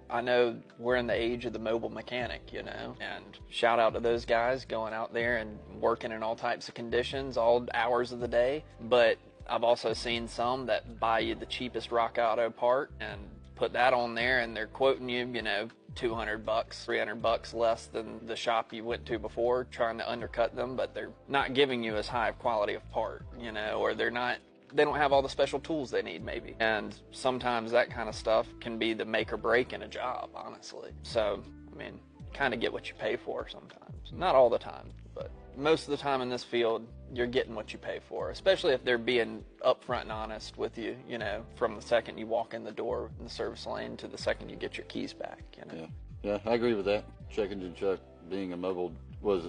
I know we're in the age of the mobile mechanic, you know, and shout out to those guys going out there and working in all types of conditions, all hours of the day. But I've also seen some that buy you the cheapest Rock Auto part and put that on there, and they're quoting you, you know, $200, $300 less than the shop you went to before, trying to undercut them, but they're not giving you as high of quality of part, you know, or they don't have all the special tools they need, maybe. And sometimes that kind of stuff can be the make or break in a job, honestly. So, I mean, kind of get what you pay for sometimes. Not all the time, but most of the time in this field, you're getting what you pay for, especially if they're being upfront and honest with you, you know, from the second you walk in the door in the service lane to the second you get your keys back, you know. Yeah, I agree with that. Check Engine Chuck being was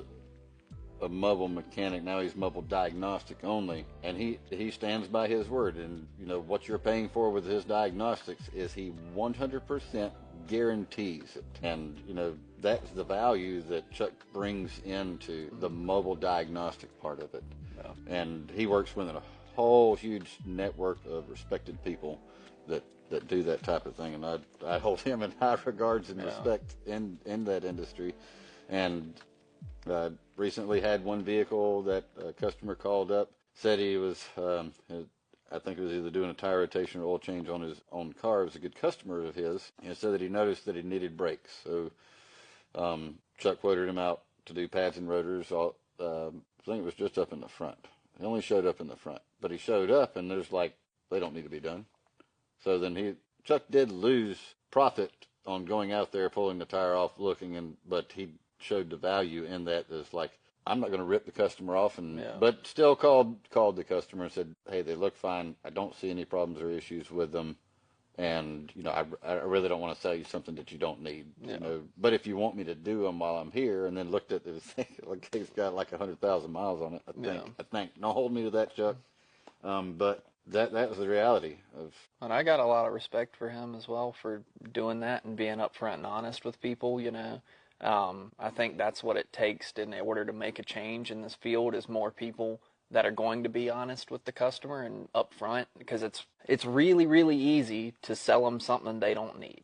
a mobile mechanic. Now he's mobile diagnostic only, and he stands by his word. And you know what you're paying for with his diagnostics is he 100% guarantees it. And you know that's the value that Chuck brings into the mobile diagnostic part of it. Yeah. And he works within a whole huge network of respected people that do that type of thing, and I hold him in high regards and respect in that industry. And recently had one vehicle that a customer called up, said he was, I think it was either doing a tire rotation or oil change on his own car. It was a good customer of his, and said that he noticed that he needed brakes. So Chuck quoted him out to do pads and rotors. I think it was just up in the front. He only showed up in the front, but he showed up, and there's like, they don't need to be done. So then Chuck did lose profit on going out there, pulling the tire off, looking, but he showed the value in that. It's like, I'm not going to rip the customer off, but still called the customer and said, hey, they look fine. I don't see any problems or issues with them. And, you know, I really don't want to sell you something that you don't need, you know, but if you want me to do them while I'm here, and then looked at the thing, like it's got like 100,000 miles on it, I think. Don't hold me to that, Chuck. But that was the reality of. And I got a lot of respect for him as well for doing that and being upfront and honest with people, you know. I think that's what it takes in order to make a change in this field, is more people that are going to be honest with the customer and upfront, because it's really, really easy to sell them something they don't need.